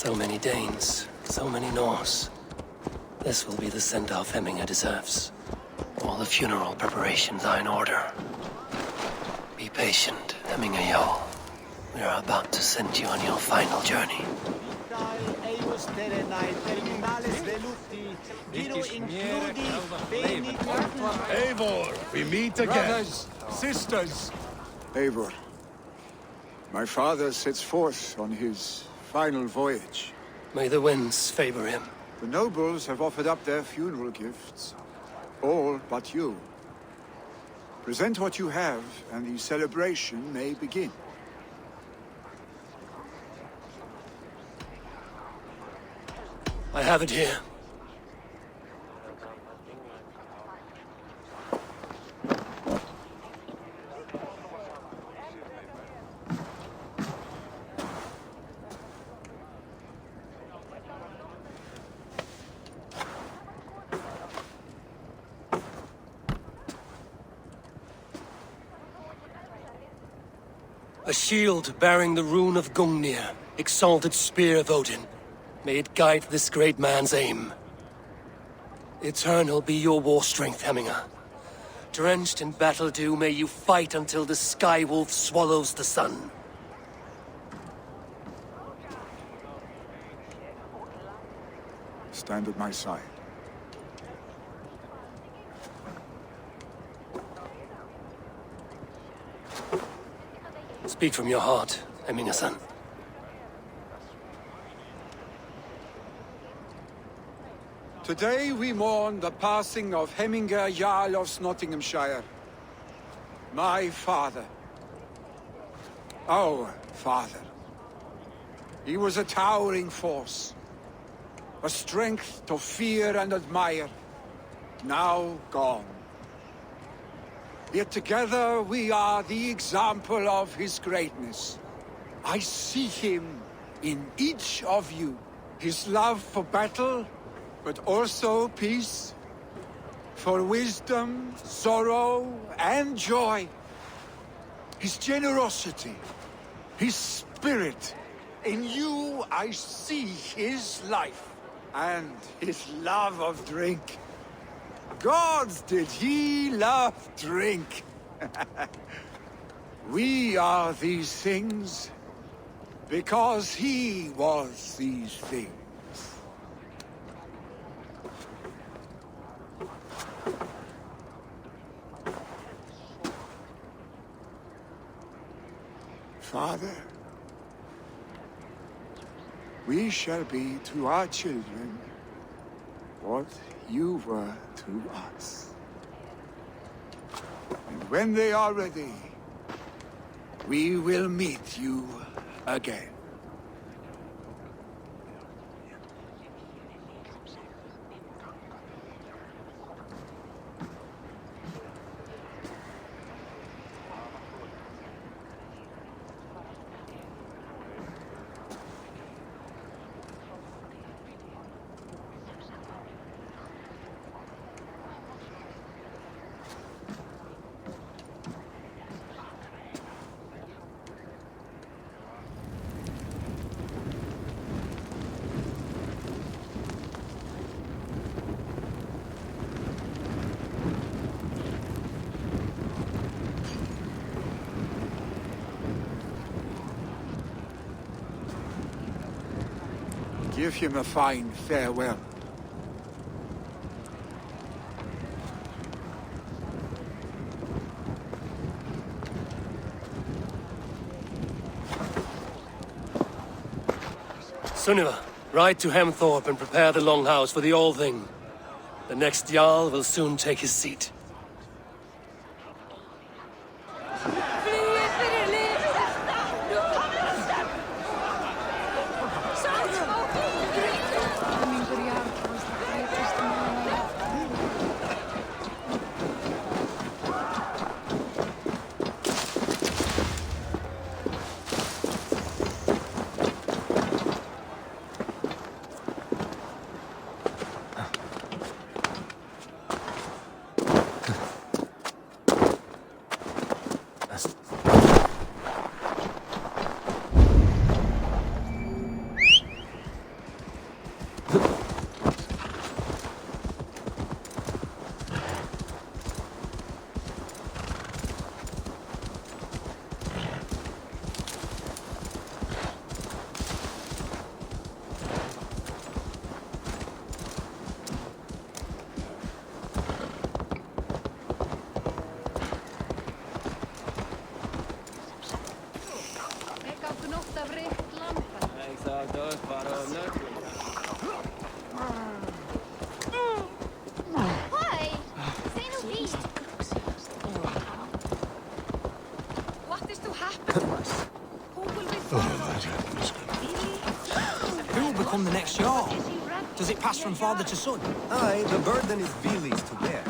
So many Danes, so many Norse. This will be the send-off Hemminger deserves. All the funeral preparations are in order. Be patient, Hemminger Jarl. We are about to send you on your final journey. Eivor, we meet again. Brothers, sisters. Eivor, my father sets forth on his final voyage. May the winds favor him. The nobles have offered up their funeral gifts. All but you. Present what you have, and the celebration may begin. I have it here. A shield bearing the rune of Gungnir, exalted spear of Odin. May it guide this great man's aim. Eternal be your war strength, Hemminger. Drenched in battle dew, may you fight until the sky wolf swallows the sun. Stand at my side. Speak from your heart, Hemminger-son. Today we mourn the passing of Hemminger Jarl of Nottinghamshire. My father. Our father. He was a towering force. A strength to fear and admire. Now gone. Yet together we are the example of his greatness. I see him in each of you. His love for battle, but also peace. For wisdom, sorrow, and joy. His generosity, his spirit. In you I see his life, and his love of drink. Gods, did he love drink! We are these things because he was these things. Father, we shall be to our children what you were to us. And when they are ready, we will meet you again. Give him a fine farewell. Sunniva, ride to Hemthorpe and prepare the Longhouse for the All-Thing. The next Jarl will soon take his seat. next year. Does it pass from father to son? Aye, the burden is Vili's to bear.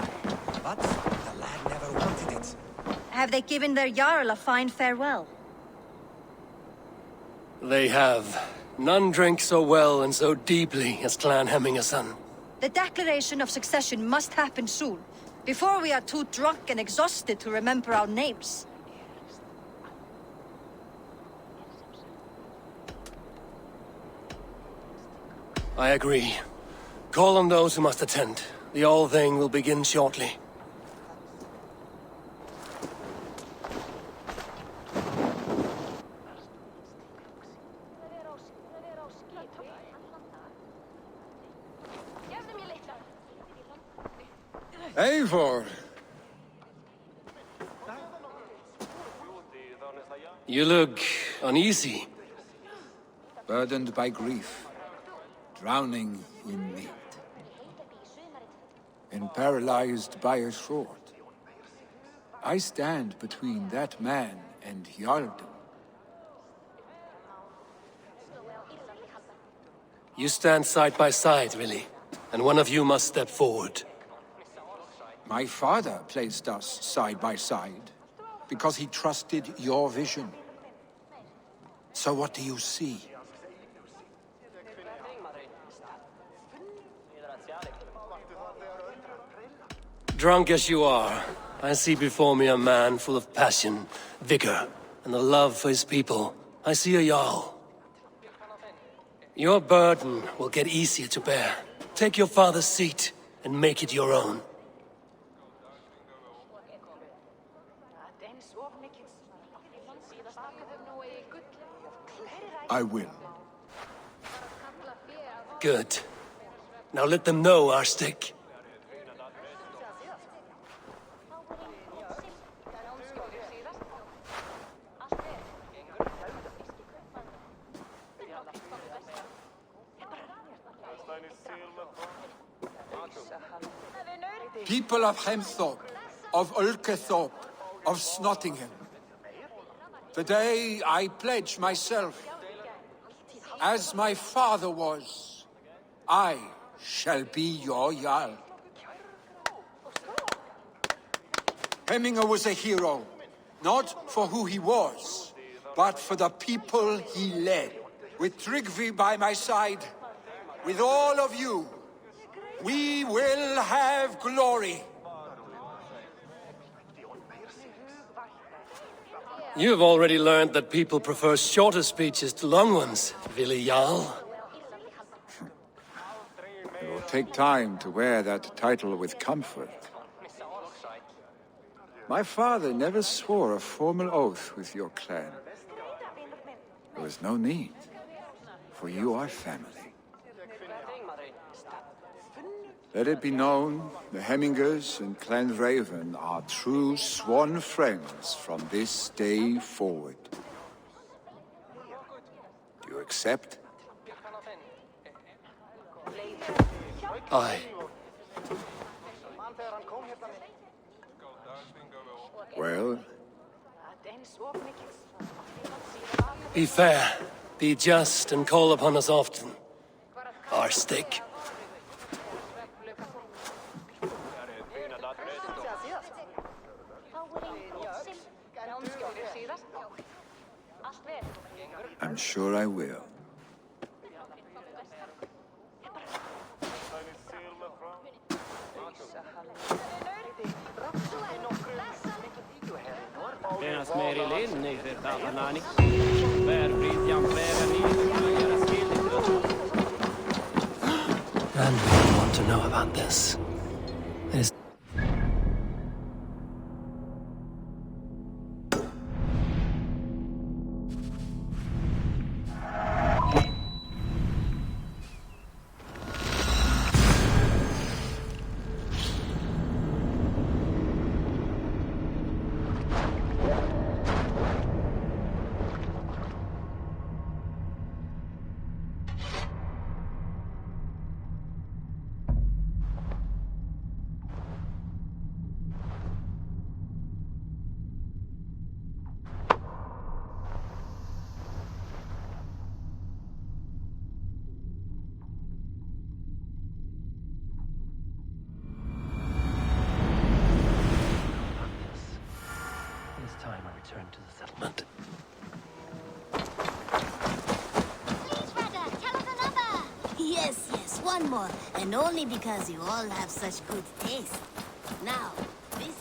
But the lad never wanted it. Have they given their Jarl a fine farewell? They have. None drink so well and so deeply as Clan Hemmingason. The declaration of succession must happen soon, before we are too drunk and exhausted to remember our names. I agree. Call on those who must attend. The All-Thing will begin shortly. Eivor! You look uneasy. Burdened by grief. Drowning in need. And paralyzed by a sword. I stand between that man and Jarldom. You stand side by side, really. And one of you must step forward. My father placed us side by side, because he trusted your vision. So what do you see? Drunk as you are, I see before me a man full of passion, vigor, and a love for his people. I see a Jarl. Your burden will get easier to bear. Take your father's seat and make it your own. I will. Good. Now let them know our stick. People of Hemthorpe, of Ulkethorpe, of Snottingham. Today I pledge myself, as my father was, I shall be your Jarl. Hemminger was a hero, not for who he was, but for the people he led. With Tryggvi by my side, with all of you, we will have glory. You have already learned that people prefer shorter speeches to long ones, Vili Jarl. It will take time to wear that title with comfort. My father never swore a formal oath with your clan. There was no need, for you are family. Let it be known, the Hemmingers and Clan Raven are true sworn friends from this day forward. Do you accept? Aye. Well, Be fair, be just, and call upon us often. Our stick. I'm sure I will. And we want to know about this. Is more, and only because you all have such good taste. Now, this...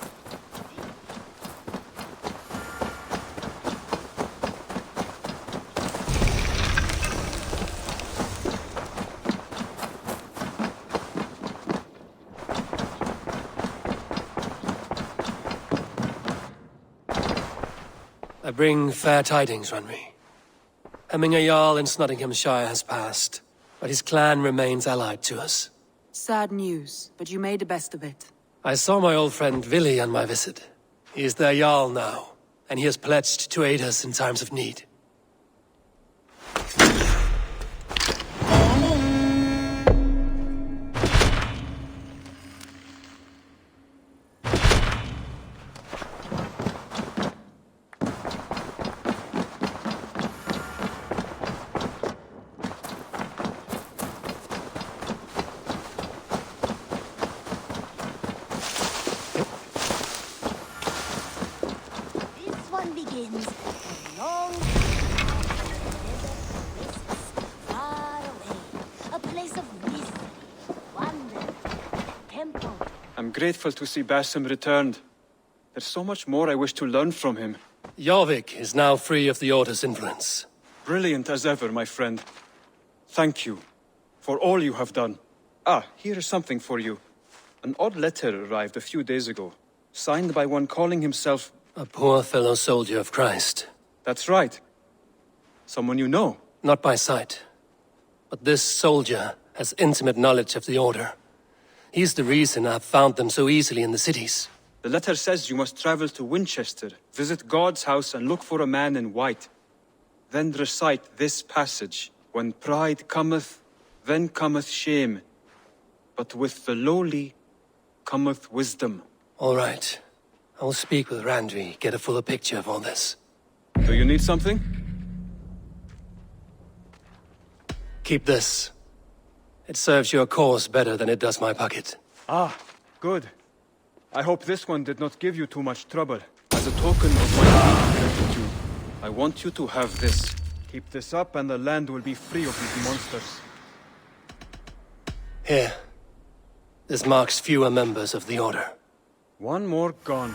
I bring fair tidings, Runry. Hemminger Jarl in Nottinghamshire has passed, but his clan remains allied to us. Sad news, but you made the best of it. I saw my old friend Willi on my visit. He is their Jarl now, and he has pledged to aid us in times of need. Begins a long far away, a place of mystery, wonder, temple. I'm grateful to see Basim returned. There's so much more I wish to learn from him. Jorvik is now free of the Order's influence. Brilliant as ever, my friend. Thank you for all you have done. Ah, here is something for you. An odd letter arrived a few days ago, signed by one calling himself... A poor fellow soldier of Christ. That's right. Someone you know. Not by sight. But this soldier has intimate knowledge of the Order. He's the reason I've found them so easily in the cities. The letter says you must travel to Winchester, visit God's house and look for a man in white. Then recite this passage. When pride cometh, then cometh shame. But with the lowly cometh wisdom. All right. I will speak with Randvi, get a fuller picture of all this. Do you need something? Keep this. It serves your cause better than it does my pocket. Ah, good. I hope this one did not give you too much trouble. As a token of my deep gratitude, I want you to have this. Keep this up and the land will be free of these monsters. Here. This marks fewer members of the Order. One more gone.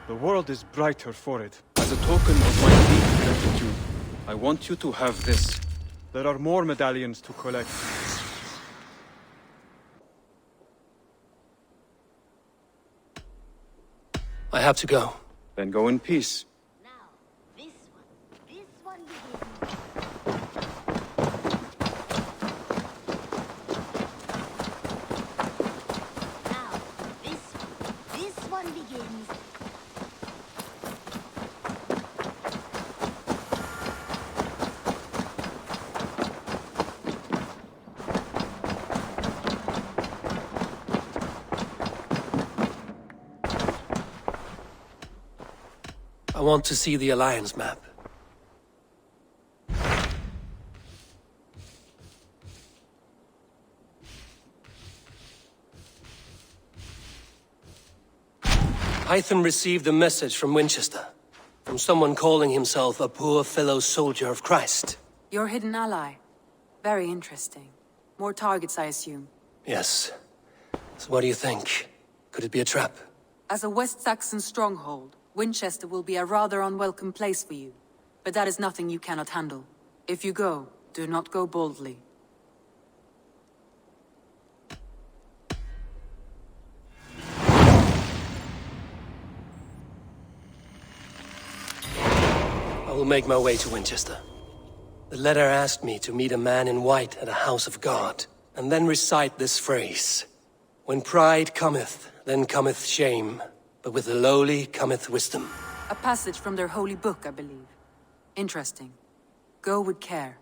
The world is brighter for it. As a token of my deep gratitude, I want you to have this. There are more medallions to collect. I have to go. Then go in peace. Now, this one begins. Now, this one begins. I want to see the Alliance map. Hytham received a message from Winchester. From someone calling himself a poor fellow soldier of Christ. Your hidden ally. Very interesting. More targets, I assume. Yes. So what do you think? Could it be a trap? As a West Saxon stronghold, Winchester will be a rather unwelcome place for you. But that is nothing you cannot handle. If you go, do not go boldly. I will make my way to Winchester. The letter asked me to meet a man in white at a house of God, and then recite this phrase. When pride cometh, then cometh shame, but with the lowly cometh wisdom. A passage from their holy book, I believe. Interesting. Go with care.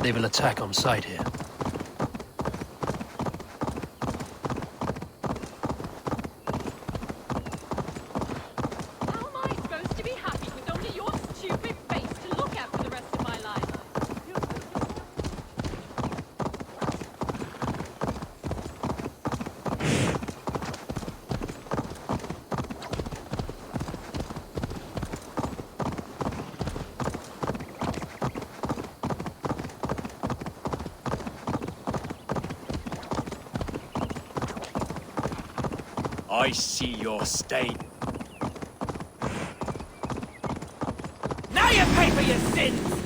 They will attack on sight here. How am I supposed to be happy with only your stupid face to look at for the rest of my life? I see your state. Now you pay for your sins!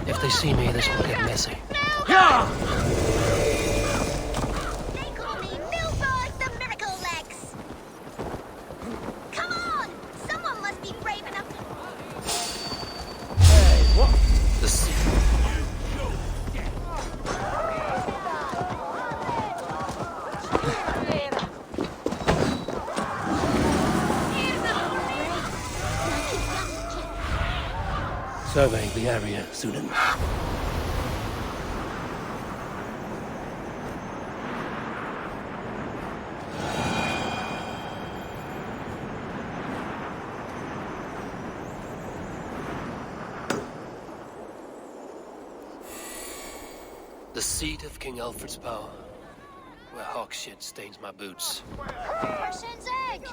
If they see me, this will get messy. They call me Milford the Miracle Legs. Come on! Someone must be brave enough to... The sea. Surveying the area soon enough. The seat of King Alfred's power, where hawk shit stains my boots. Person's egg!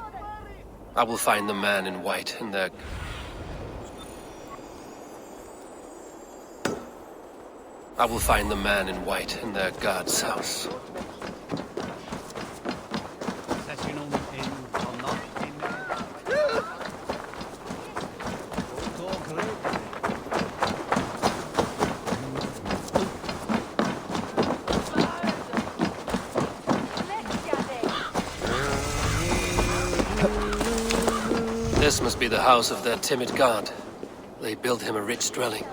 I will find the man in white in their... I will find the man in white in their god's house. This must be the house of their timid god. They built him a rich dwelling.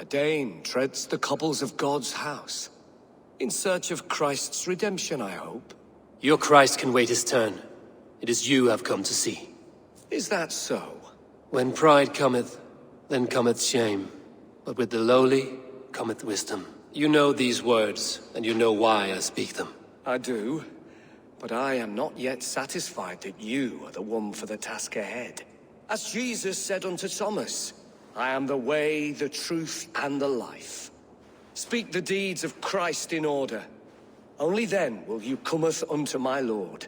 Dane treads the cobbles of God's house. In search of Christ's redemption, I hope. Your Christ can wait his turn. It is you I've come to see. Is that so? When pride cometh, then cometh shame. But with the lowly cometh wisdom. You know these words, and you know why I speak them. I do, but I am not yet satisfied that you are the one for the task ahead. As Jesus said unto Thomas, I am the way, the truth, and the life. Speak the deeds of Christ in order. Only then will you cometh unto my Lord.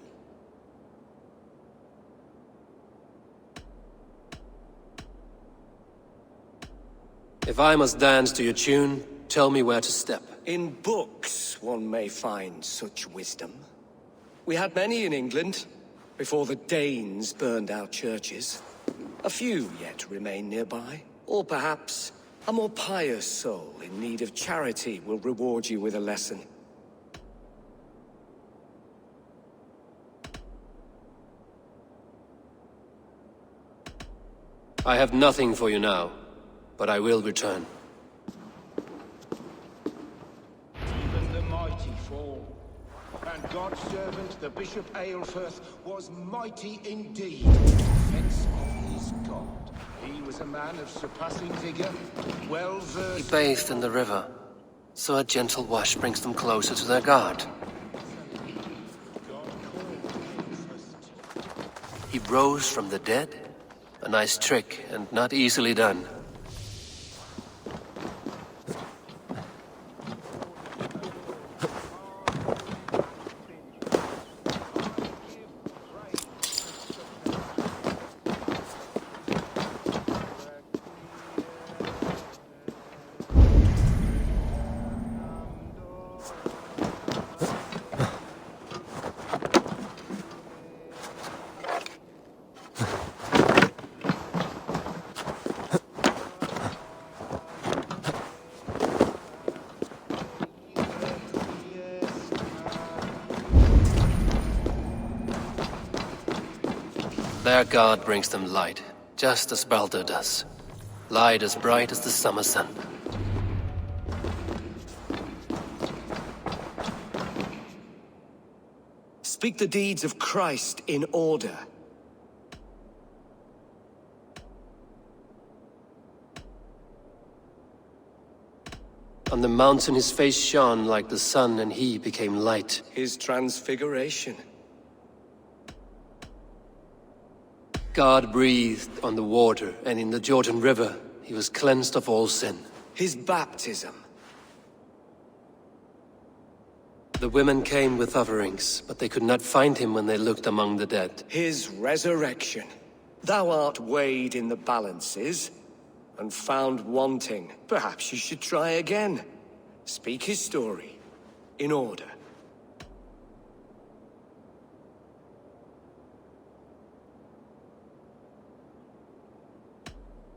If I must dance to your tune, tell me where to step. In books one may find such wisdom. We had many in England, before the Danes burned our churches. A few yet remain nearby. Or perhaps a more pious soul in need of charity will reward you with a lesson. I have nothing for you now, but I will return. Even the mighty fall. And God's servant, the Bishop Aelfirth, was mighty indeed in defense of his God. He was a man of surpassing vigor, well He versed. bathed in the river, so a gentle wash brings them closer to their God. He rose from the dead? A nice trick, and not easily done. Their God brings them light, just as Baldur does. Light as bright as the summer sun. Speak the deeds of Christ in order. On the mountain his face shone like the sun, and he became light. His transfiguration. God breathed on the water, and in the Jordan River he was cleansed of all sin. His baptism. The women came with offerings, but they could not find him when they looked among the dead. His resurrection. Thou art weighed in the balances, and found wanting. Perhaps you should try again. Speak his story, in order.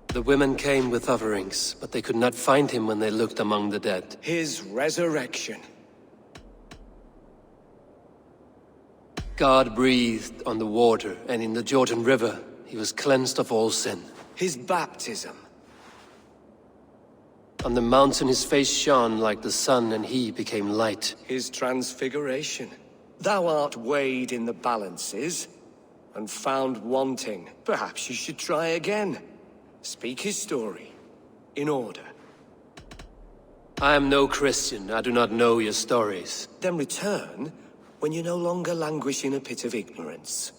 The women came with offerings, but they could not find him when they looked among the dead. His resurrection. God breathed on the water, and in the Jordan River he was cleansed of all sin. His baptism. On the mountain his face shone like the sun, and he became light. His transfiguration. Thou art weighed in the balances, and found wanting. Perhaps you should try again. Speak his story, in order. I am no Christian. I do not know your stories. Then return when you no longer languish in a pit of ignorance.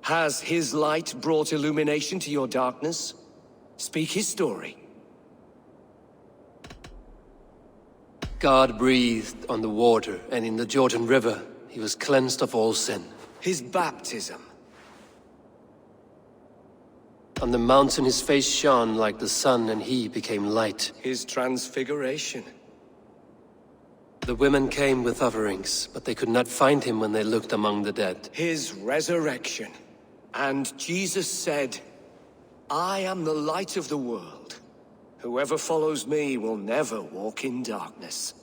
Has his light brought illumination to your darkness? Speak his story. God breathed on the water, and in the Jordan River he was cleansed of all sin. His baptism. On the mountain his face shone like the sun, and he became light. His transfiguration. The women came with offerings, but they could not find him when they looked among the dead. His resurrection. And Jesus said, I am the light of the world. Whoever follows me will never walk in darkness.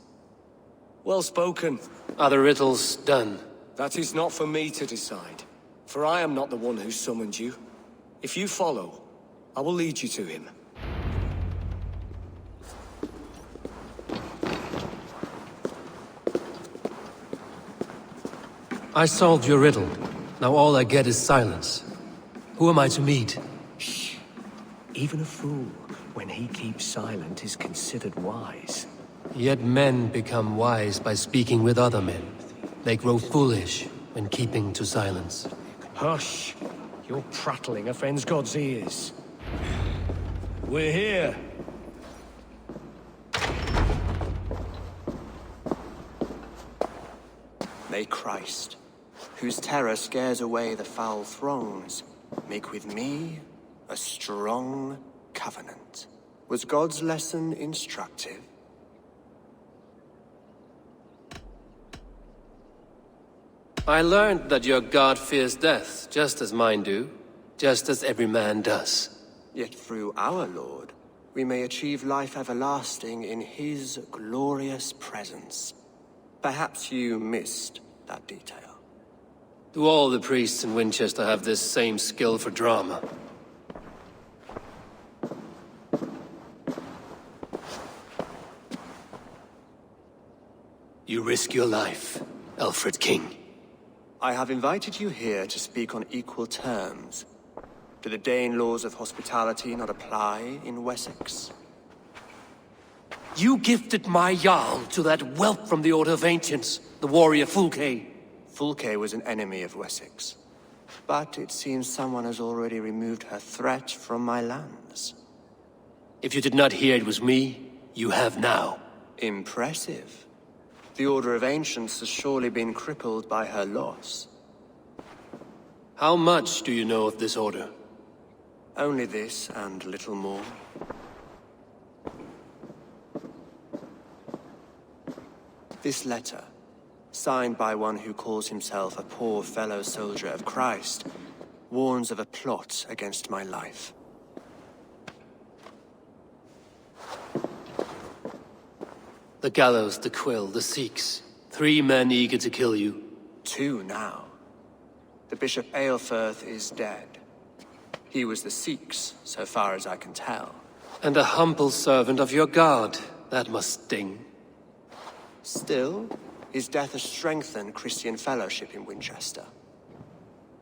Well spoken. Are the riddles done? That is not for me to decide, for I am not the one who summoned you. If you follow, I will lead you to him. I solved your riddle. Now all I get is silence. Who am I to meet? Shh. Even a fool, when he keeps silent, is considered wise. Yet men become wise by speaking with other men. They grow foolish when keeping to silence. Hush! Your prattling offends God's ears. We're here. May Christ, whose terror scares away the foul throngs, make with me a strong covenant. Was God's lesson instructive? I learned that your god fears death, just as mine do, just as every man does. Yet through our Lord, we may achieve life everlasting in his glorious presence. Perhaps you missed that detail. Do all the priests in Winchester have this same skill for drama? You risk your life, Alfred King. I have invited you here to speak on equal terms. Do the Dane laws of hospitality not apply in Wessex? You gifted my Jarl to that whelp from the Order of Ancients, the warrior Fulke. Fulke was an enemy of Wessex. But it seems someone has already removed her threat from my lands. If you did not hear it was me, you have now. Impressive. The Order of Ancients has surely been crippled by her loss. How much do you know of this order? Only this and little more. This letter, signed by one who calls himself a poor fellow soldier of Christ, warns of a plot against my life. The gallows, the quill, the Sikhs. 3 men eager to kill you. 2 now. The Bishop Aelfirth is dead. He was the Sikhs, so far as I can tell. And a humble servant of your god. That must sting. Still, his death has strengthened Christian fellowship in Winchester.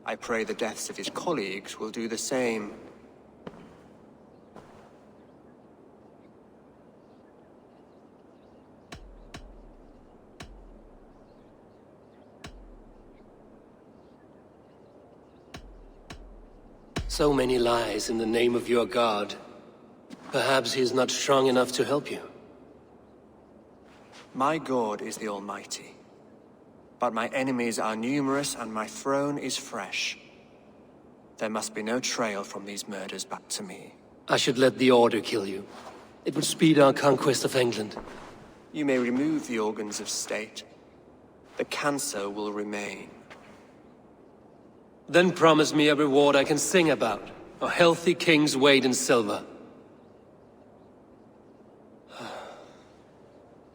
I pray the deaths of his colleagues will do the same. So many lies in the name of your god. Perhaps he is not strong enough to help you. My God is the Almighty. But my enemies are numerous and my throne is fresh. There must be no trail from these murders back to me. I should let the Order kill you. It would speed our conquest of England. You may remove the organs of state. The cancer will remain. Then promise me a reward I can sing about. A healthy king's weight in silver.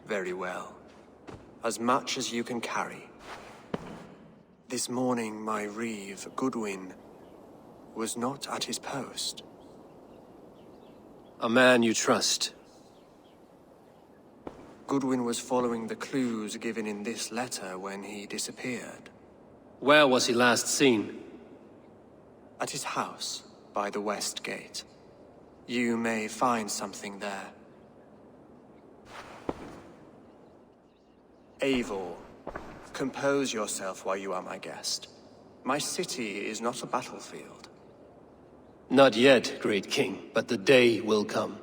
Very well. As much as you can carry. This morning, my reeve, Goodwin, was not at his post. A man you trust. Goodwin was following the clues given in this letter when he disappeared. Where was he last seen? At his house, by the West Gate. You may find something there. Eivor, compose yourself while you are my guest. My city is not a battlefield. Not yet, great king, but the day will come.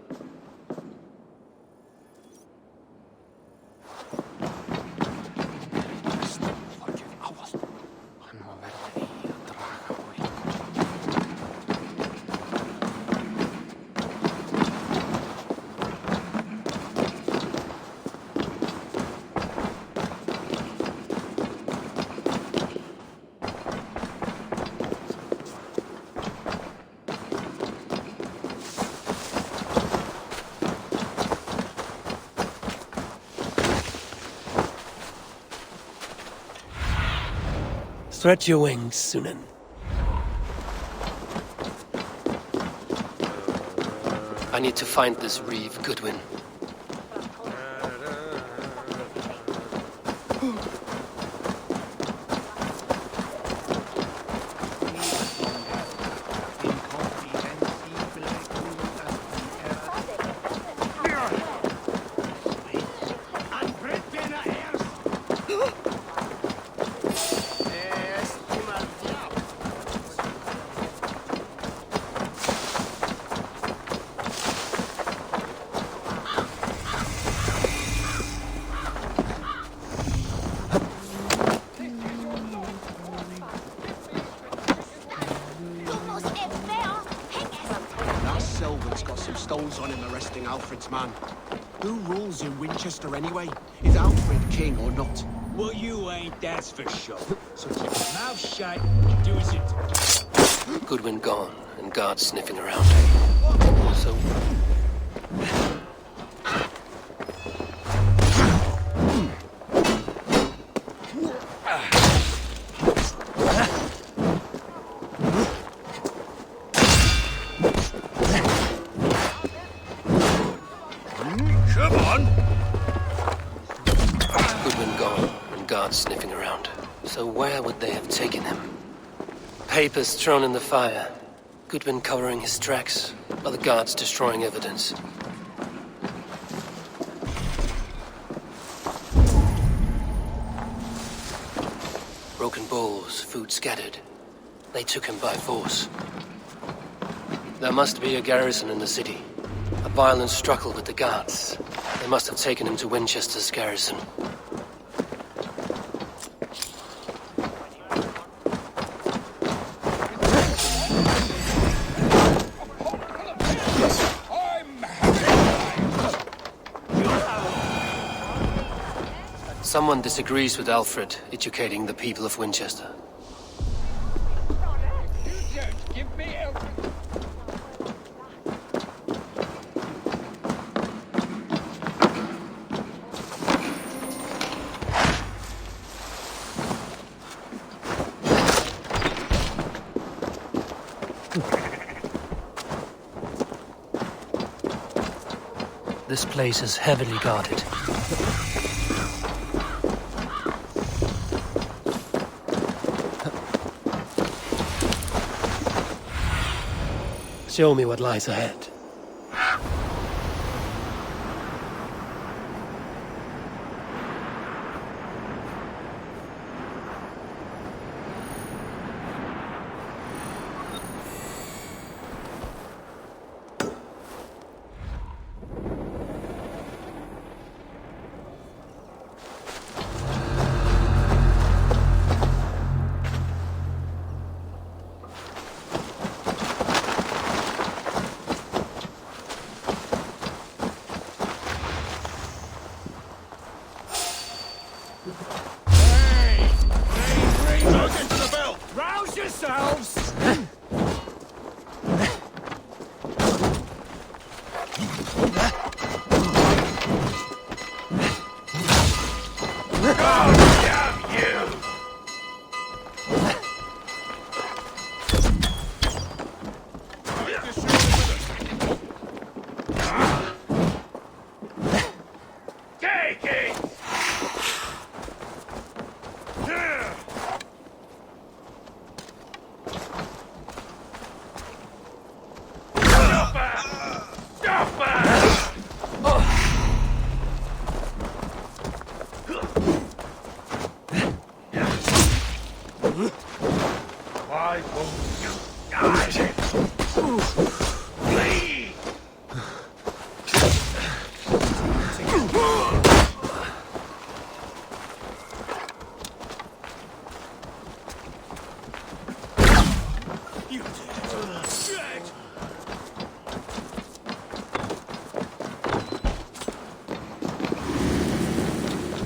Stretch your wings, Sunan. I need to find this Reeve Goodwin. On him arresting Alfred's man. Who rules in Winchester anyway? Is Alfred king or not? Well, you ain't, that's for sure. So keep your mouth shut and do as you do. Goodwin gone, and guards sniffing around. So... sniffing around. So where would they have taken him? Papers thrown in the fire. Goodwin covering his tracks, while the guards destroying evidence. Broken bowls, food scattered. They took him by force. There must be a garrison in the city. A violent struggle with the guards. They must have taken him to Winchester's garrison. Someone disagrees with Alfred educating the people of Winchester. This place is heavily guarded. Show me what lies ahead.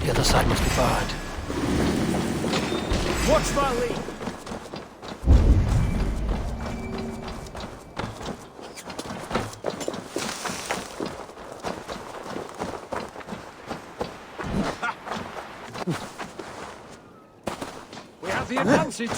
The other side must be barred. Watch my lead! We have the advantage!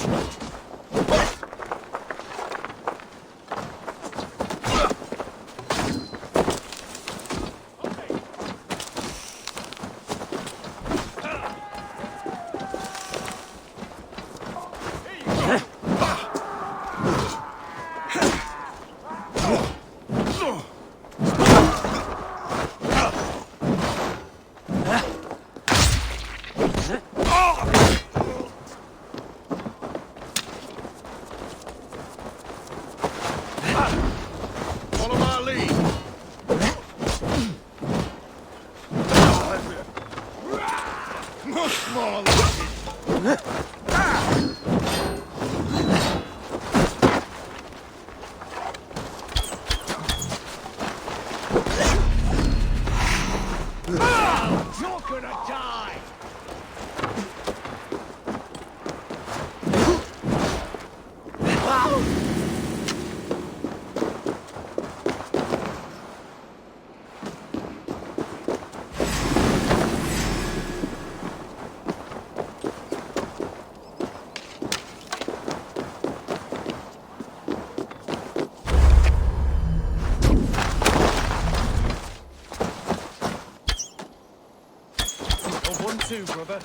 do, brother.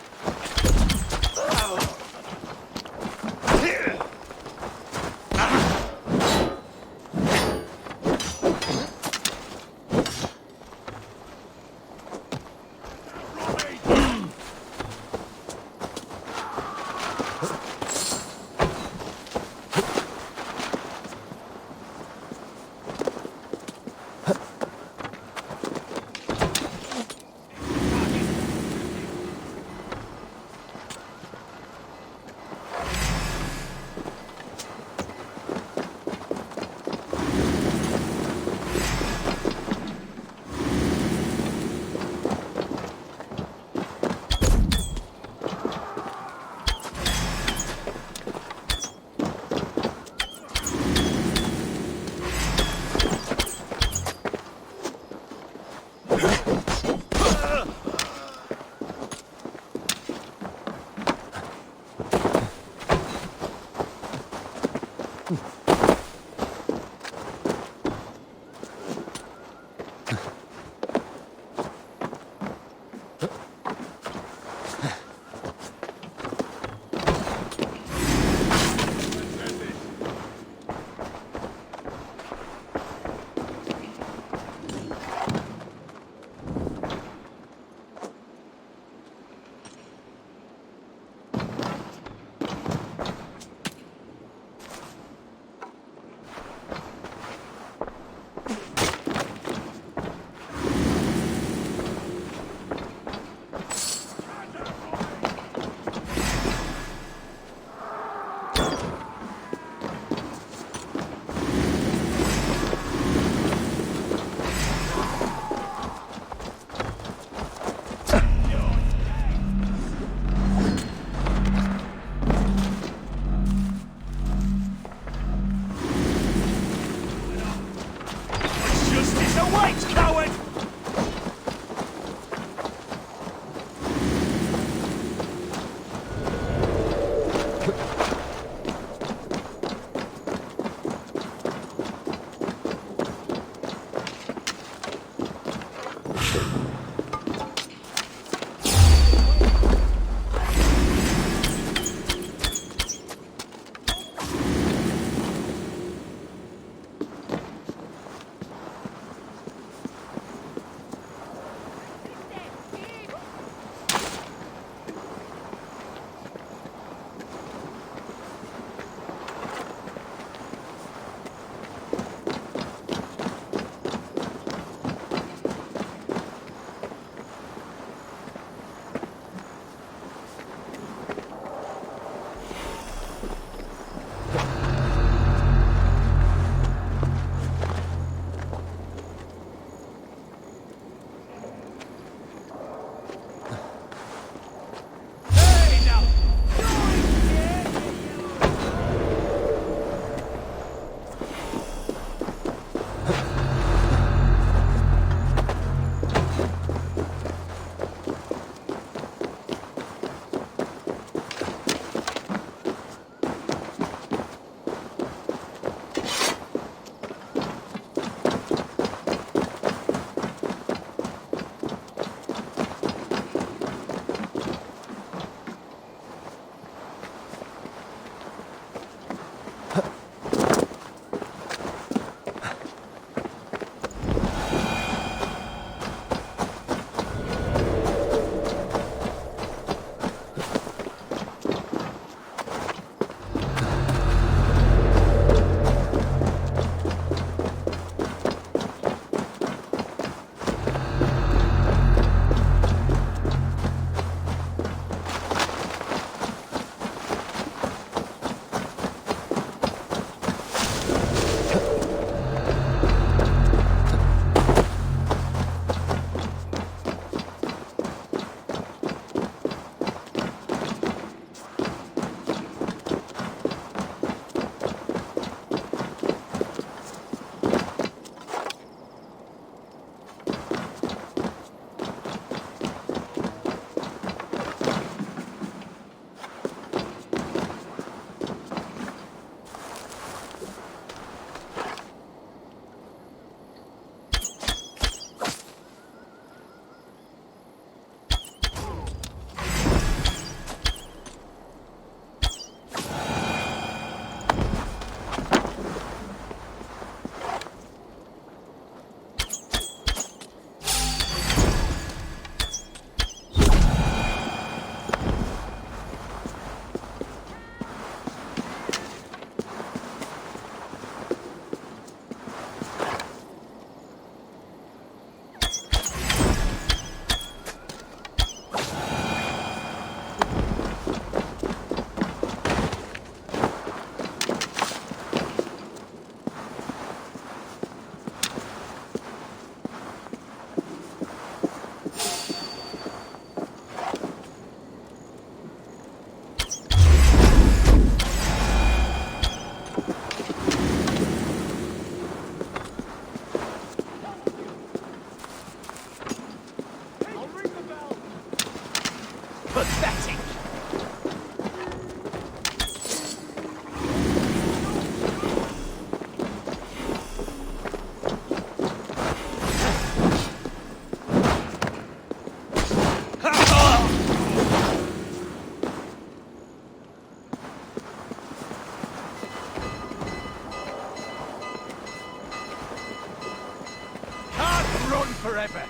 forever.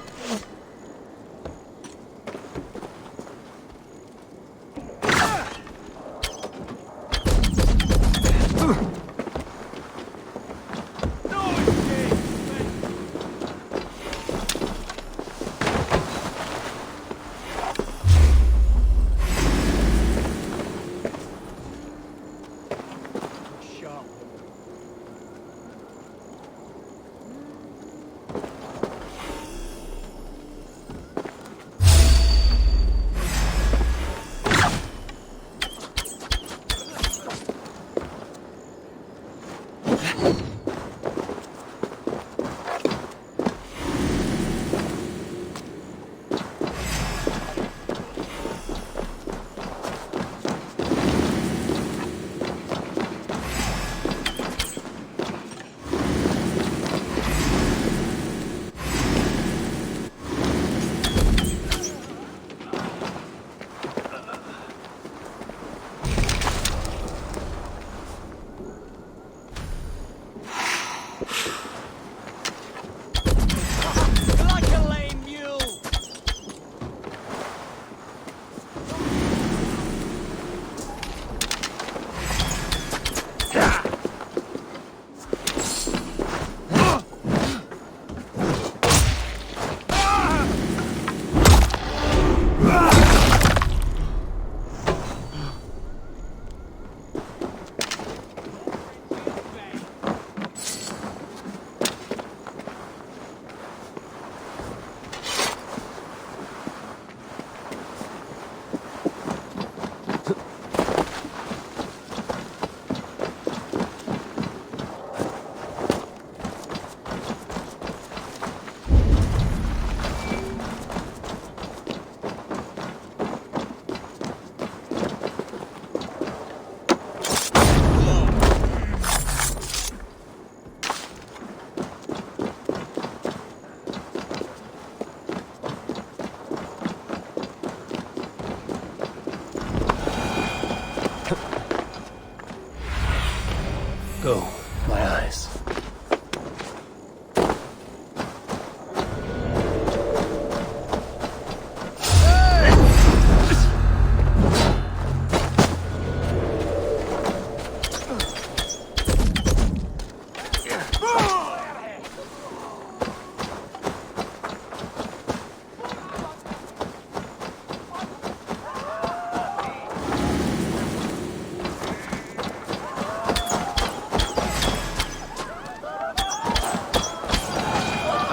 Go, my eyes.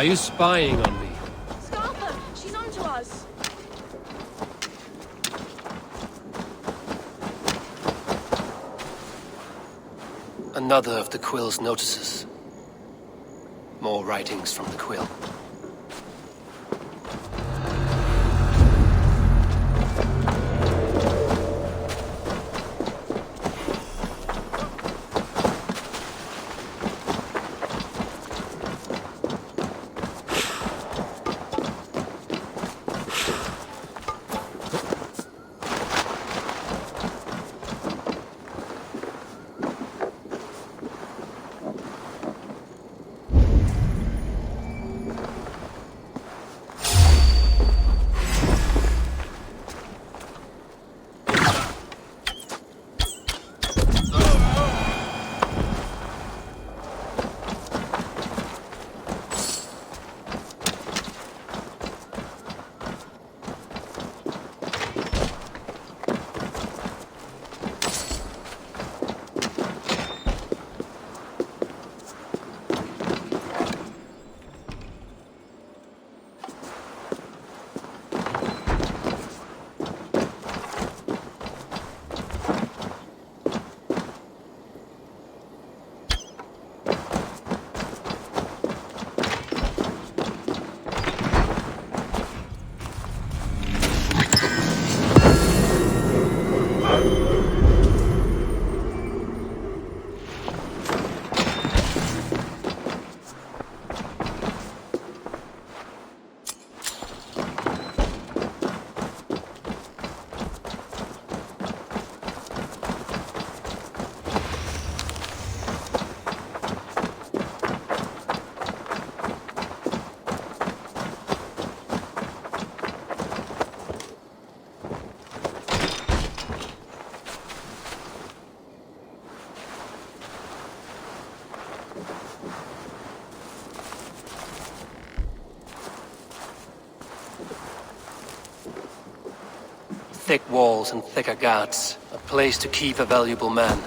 Are you spying on me? Stop her! She's on to us! Another of the Quill's notices. More writings from the Quill. Thick walls and thicker guards. A place to keep a valuable man.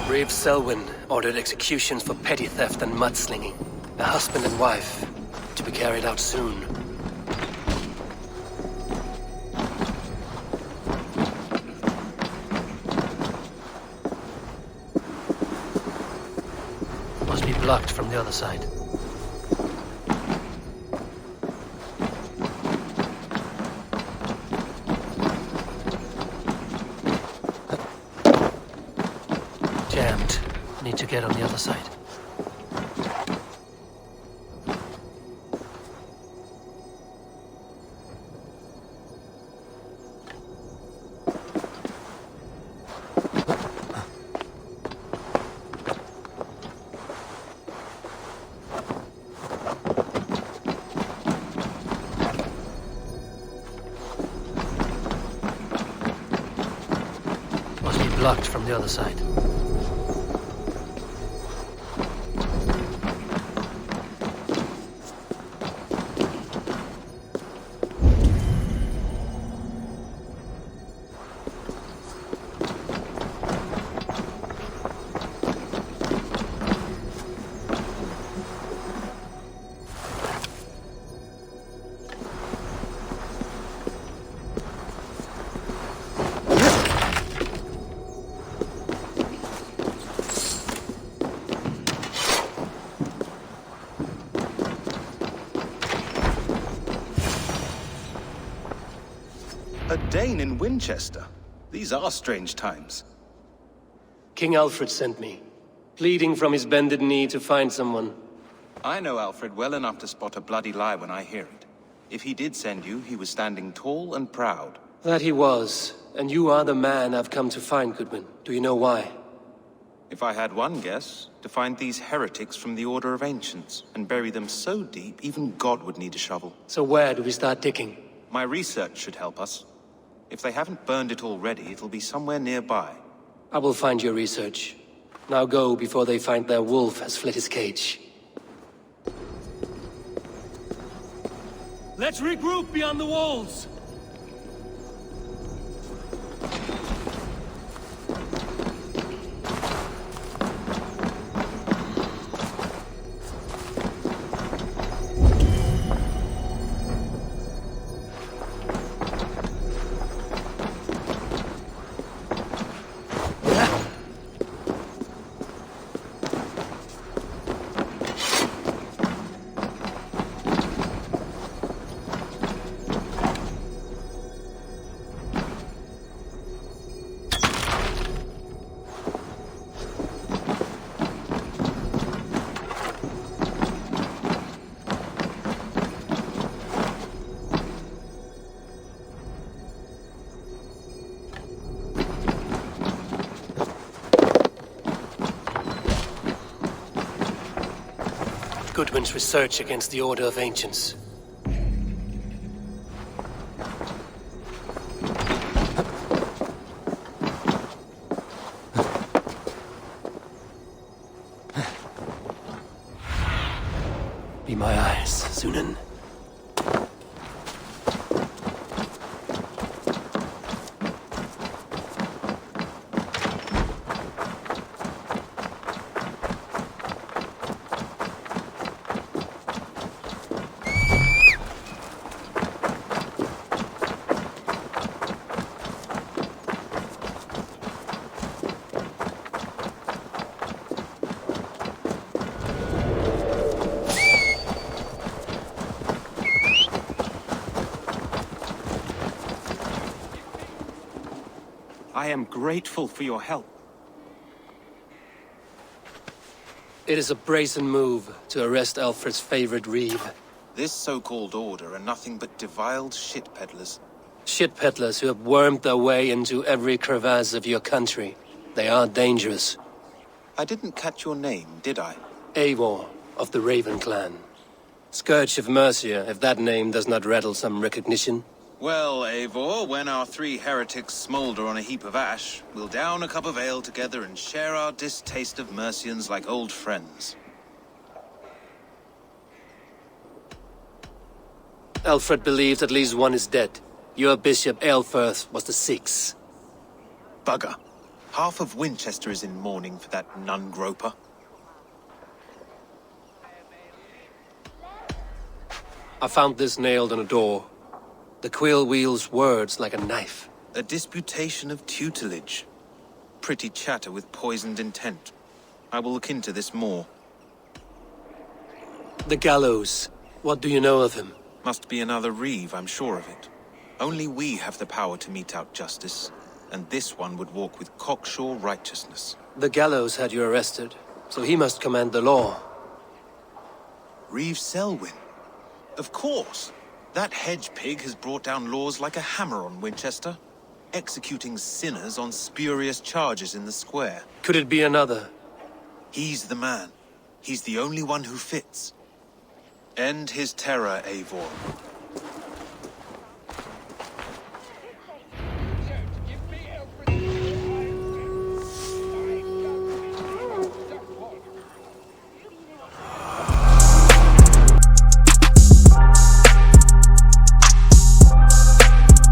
Brave Selwyn ordered executions for petty theft and mudslinging. A husband and wife, to be carried out soon. Must be blocked from the other side. Jammed. Need to get on the other side. Must be blocked from the other side. A Dane in Winchester? These are strange times. King Alfred sent me, pleading from his bended knee to find someone. I know Alfred well enough to spot a bloody lie when I hear it. If he did send you, he was standing tall and proud. That he was, and you are the man I've come to find, Goodwin. Do you know why? If I had one guess, to find these heretics from the Order of Ancients, and bury them so deep, even God would need a shovel. So where do we start digging? My research should help us. If they haven't burned it already, it'll be somewhere nearby. I will find your research. Now go before they find their wolf has fled his cage. Let's regroup beyond the walls! Goodwin's research against the Order of Ancients. Be my eyes, Sunan. I am grateful for your help. It is a brazen move to arrest Alfred's favorite reeve. This so-called order are nothing but deviled shit peddlers. Shit peddlers who have wormed their way into every crevasse of your country. They are dangerous. I didn't catch your name, did I? Eivor, of the Raven clan. Scourge of Mercia, if that name does not rattle some recognition. Well, Eivor, when our three heretics smolder on a heap of ash, we'll down a cup of ale together and share our distaste of Mercians like old friends. Alfred believes at least one is dead. Your Bishop Aelfirth was the sixth. Bugger. Half of Winchester is in mourning for that nun-groper. I found this nailed on a door. The quill wields words like a knife. A disputation of tutelage. Pretty chatter with poisoned intent. I will look into this more. The gallows. What do you know of him? Must be another reeve, I'm sure of it. Only we have the power to mete out justice, and this one would walk with cocksure righteousness. The gallows had you arrested, so he must command the law. Reeve Selwyn. Of course. That hedge pig has brought down laws like a hammer on Winchester, executing sinners on spurious charges in the square. Could it be another? He's the man. He's the only one who fits. End his terror, Eivor.